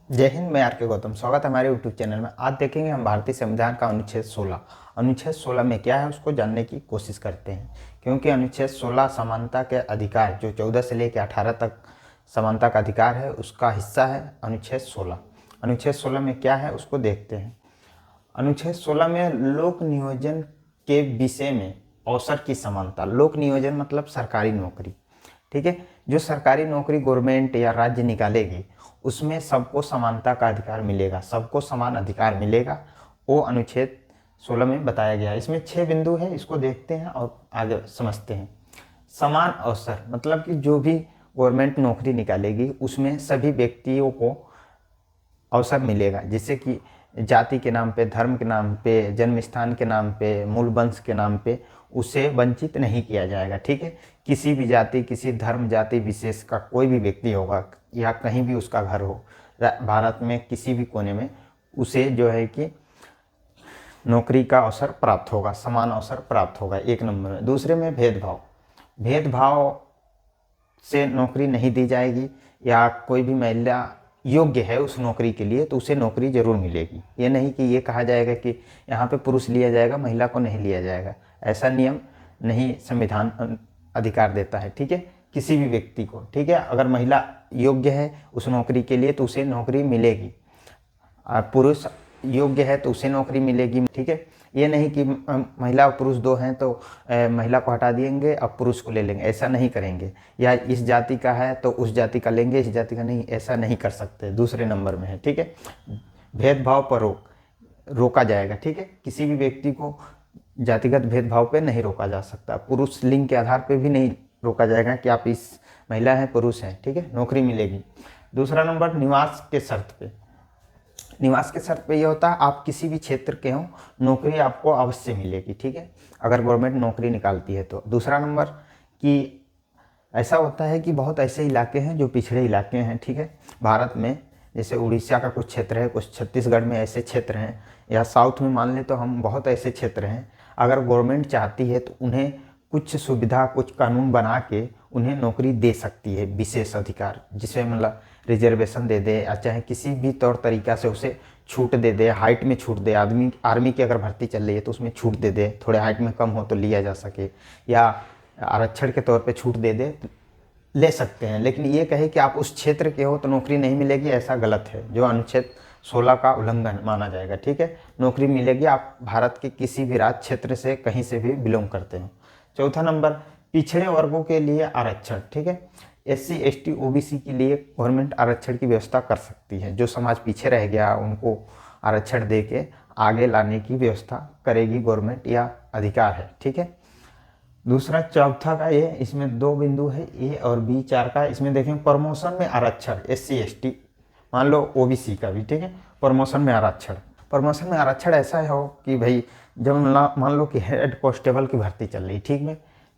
जय हिंद। मैं आर के गौतम, स्वागत है हमारे यूट्यूब चैनल में। आज देखेंगे हम भारतीय संविधान का अनुच्छेद 16। अनुच्छेद 16 में क्या है उसको जानने की कोशिश करते हैं, क्योंकि अनुच्छेद 16 समानता के अधिकार जो 14 से लेकर 18 तक समानता का अधिकार है उसका हिस्सा है अनुच्छेद 16। अनुच्छेद 16 में क्या है उसको देखते हैं। अनुच्छेद 16 में लोक नियोजन के विषय में अवसर की समानता। लोक नियोजन मतलब सरकारी नौकरी, ठीक है। जो सरकारी नौकरी गवर्नमेंट या राज्य निकालेगी उसमें सबको समानता का अधिकार मिलेगा, सबको समान अधिकार मिलेगा। वो अनुच्छेद 16 में बताया गया है। इसमें 6 बिंदु है, इसको देखते हैं और आगे समझते हैं। समान अवसर मतलब कि जो भी गवर्नमेंट नौकरी निकालेगी उसमें सभी व्यक्तियों को अवसर मिलेगा, जैसे कि जाति के नाम पे, धर्म के नाम पे, जन्म स्थान के नाम पे, मूल वंश के नाम पे उसे वंचित नहीं किया जाएगा, ठीक है। किसी भी जाति, किसी धर्म जाति विशेष का कोई भी व्यक्ति होगा या कहीं भी उसका घर हो भारत में किसी भी कोने में, उसे जो है कि नौकरी का अवसर प्राप्त होगा, समान अवसर प्राप्त होगा, एक नंबर में। दूसरे में भेदभाव। भेदभाव से नौकरी नहीं दी जाएगी, या कोई भी महिला योग्य है उस नौकरी के लिए तो उसे नौकरी जरूर मिलेगी। ये नहीं कि ये कहा जाएगा कि यहाँ पे पुरुष लिया जाएगा महिला को नहीं लिया जाएगा, ऐसा नियम नहीं संविधान अधिकार देता है, ठीक है, किसी भी व्यक्ति को, ठीक है। अगर महिला योग्य है उस नौकरी के लिए तो उसे नौकरी मिलेगी, पुरुष योग्य है तो उसे नौकरी मिलेगी, ठीक है। ये नहीं कि महिला और पुरुष दो हैं तो महिला को हटा देंगे अब पुरुष को ले लेंगे, ऐसा नहीं करेंगे। या इस जाति का है तो उस जाति का लेंगे, इस जाति का नहीं, ऐसा नहीं कर सकते। दूसरे नंबर में है, ठीक है। भेदभाव पर रोका जाएगा, ठीक है। किसी भी व्यक्ति को जातिगत भेदभाव पे नहीं रोका जा सकता। पुरुष लिंग के आधार पे भी नहीं रोका जाएगा कि आप इस महिला हैं पुरुष हैं, ठीक है, नौकरी मिलेगी। दूसरा नंबर निवास के शर्त पे। निवास के शर्त पे ये होता है आप किसी भी क्षेत्र के हों नौकरी आपको अवश्य मिलेगी, ठीक है, अगर गवर्नमेंट नौकरी निकालती है तो। दूसरा नंबर कि ऐसा होता है कि बहुत ऐसे इलाके हैं जो पिछड़े इलाके हैं, ठीक है, भारत में। जैसे उड़ीसा का कुछ क्षेत्र है, कुछ छत्तीसगढ़ में ऐसे क्षेत्र हैं, या साउथ में मान लें तो हम बहुत ऐसे क्षेत्र हैं। अगर गवर्नमेंट चाहती है तो उन्हें कुछ सुविधा, कुछ कानून बना के उन्हें नौकरी दे सकती है, विशेष अधिकार, जिसमें मतलब रिजर्वेशन दे दे या चाहे किसी भी तौर तरीका से उसे छूट दे दे, हाइट में छूट दे। आर्मी की अगर भर्ती चल रही है तो उसमें छूट दे दे, थोड़े हाइट में कम हो तो लिया जा सके, या आरक्षण के तौर पे छूट दे दे, ले सकते हैं। लेकिन ये कहे कि आप उस क्षेत्र के हो तो नौकरी नहीं मिलेगी, ऐसा गलत है, जो अनुच्छेद 16 का उल्लंघन माना जाएगा, ठीक है। नौकरी मिलेगी आप भारत के किसी भी राज्य क्षेत्र से कहीं से भी बिलोंग करते हो। चौथा नंबर पिछड़े वर्गों के लिए आरक्षण, ठीक है। SC ST OBC के लिए गवर्नमेंट आरक्षण की व्यवस्था कर सकती है। जो समाज पीछे रह गया उनको आरक्षण दे के आगे लाने की व्यवस्था करेगी गवर्नमेंट, या अधिकार है, ठीक है। दूसरा चौथा का ये, इसमें 2 बिंदु है A और B। 4 का इसमें देखें प्रमोशन में आरक्षण, SC ST मान लो OBC का भी, ठीक है। प्रमोशन में आरक्षण, प्रमोशन में आरक्षण ऐसा हो कि भाई जब मान लो कि हेड कांस्टेबल की भर्ती चल रही,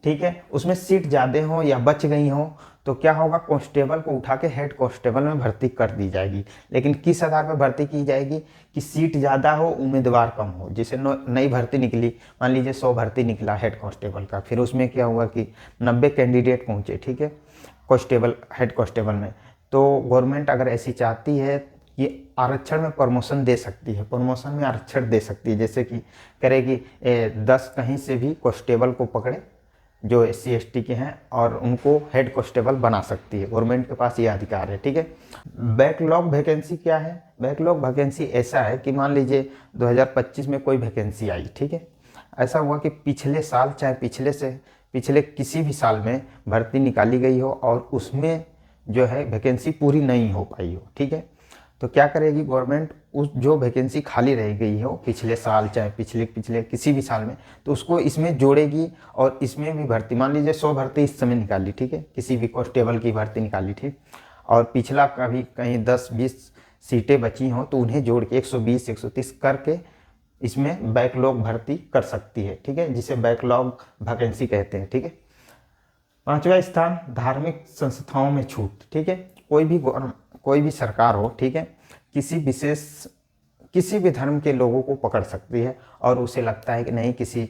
ठीक है, उसमें सीट ज़्यादा हो या बच गई हो तो क्या होगा, कांस्टेबल को उठा के हेड कांस्टेबल में भर्ती कर दी जाएगी। लेकिन किस आधार पर भर्ती की जाएगी कि सीट ज़्यादा हो, उम्मीदवार कम हो। जैसे नई भर्ती निकली, मान लीजिए 100 भर्ती निकला हेड कांस्टेबल का, फिर उसमें क्या हुआ कि 90 कैंडिडेट पहुँचे, ठीक है, कांस्टेबल हेड कांस्टेबल में। तो गवर्नमेंट अगर ऐसी चाहती है कि आरक्षण में प्रमोशन दे सकती है, प्रमोशन में आरक्षण दे सकती है, जैसे कि करेगी 10 कहीं से भी कांस्टेबल को पकड़े जो SC ST के हैं और उनको हेड कांस्टेबल बना सकती है। गवर्नमेंट के पास ये अधिकार है, ठीक है। बैकलॉग वैकेंसी क्या है? बैकलॉग वैकेंसी ऐसा है कि मान लीजिए 2025 में कोई वैकेंसी आई, ठीक है, ऐसा हुआ कि पिछले साल चाहे पिछले किसी भी साल में भर्ती निकाली गई हो और उसमें जो है वैकेंसी पूरी नहीं हो पाई हो, ठीक है, तो क्या करेगी गवर्नमेंट, उस जो वैकेंसी खाली रह गई हो पिछले साल चाहे पिछले किसी भी साल में, तो उसको इसमें जोड़ेगी और इसमें भी भर्ती, मान लीजिए 100 भर्ती इस समय निकाली, ठीक है, किसी भी कांस्टेबल की भर्ती निकाली, ठीक, और पिछला कभी कहीं 10-20 सीटें बची हों तो उन्हें जोड़ के 120-130 करके इसमें बैकलॉग भर्ती कर सकती है, ठीक है, जिसे बैकलॉग वैकेंसी कहते हैं, ठीक है। पांचवा स्थान धार्मिक संस्थाओं में छूट, ठीक है। कोई भी सरकार हो, ठीक है, किसी भी धर्म के लोगों को पकड़ सकती है और उसे लगता है कि नहीं किसी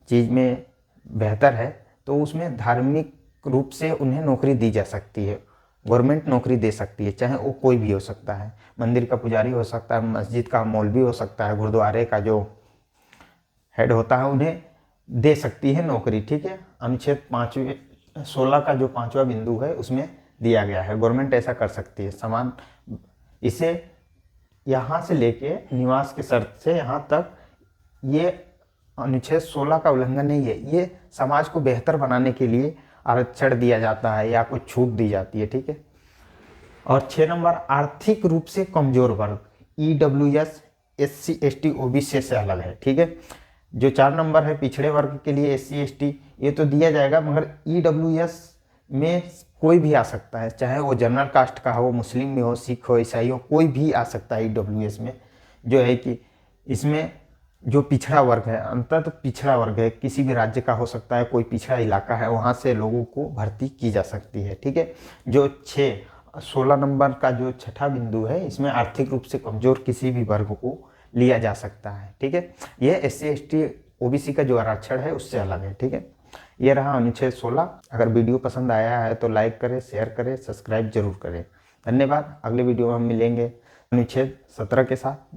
चीज़ में बेहतर है तो उसमें धार्मिक रूप से उन्हें नौकरी दी जा सकती है। गवर्नमेंट नौकरी दे सकती है, चाहे वो कोई भी हो सकता है, मंदिर का पुजारी हो सकता है, मस्जिद का मौलवी हो सकता है, गुरुद्वारे का जो हेड होता है उन्हें दे सकती है नौकरी। ठीक है, अनुच्छेद 16 का जो 5वां बिंदु है उसमें दिया गया है, गवर्नमेंट ऐसा कर सकती है। समान इसे यहाँ से लेके निवास के शर्त से यहाँ तक ये अनुच्छेद 16 का उल्लंघन नहीं है, ये समाज को बेहतर बनाने के लिए आरक्षण दिया जाता है या कुछ छूट दी जाती है। ठीक है, और 6 नंबर आर्थिक रूप से कमजोर वर्ग, EWS SC ST OBC से अलग है। ठीक है, जो 4 नंबर है पिछड़े वर्ग के लिए SC ST ये तो दिया जाएगा, मगर EWS में कोई भी आ सकता है, चाहे वो जनरल कास्ट का हो, मुस्लिम भी हो, सिख हो, ईसाई हो, कोई भी आ सकता है EWS में। जो है कि इसमें जो पिछड़ा वर्ग है, अंततः पिछड़ा वर्ग है, किसी भी राज्य का हो सकता है, कोई पिछड़ा इलाका है, वहाँ से लोगों को भर्ती की जा सकती है। ठीक है, जो 16 नंबर का जो छठा बिंदु है, इसमें आर्थिक रूप से कमजोर किसी भी वर्ग को लिया जा सकता है। ठीक है, यह SC ST OBC का जो आरक्षण है उससे अलग है। ठीक है, ये रहा अनुच्छेद 16। अगर वीडियो पसंद आया है तो लाइक करें, शेयर करें, सब्सक्राइब जरूर करें। धन्यवाद। अगले वीडियो में हम मिलेंगे अनुच्छेद 17 के साथ।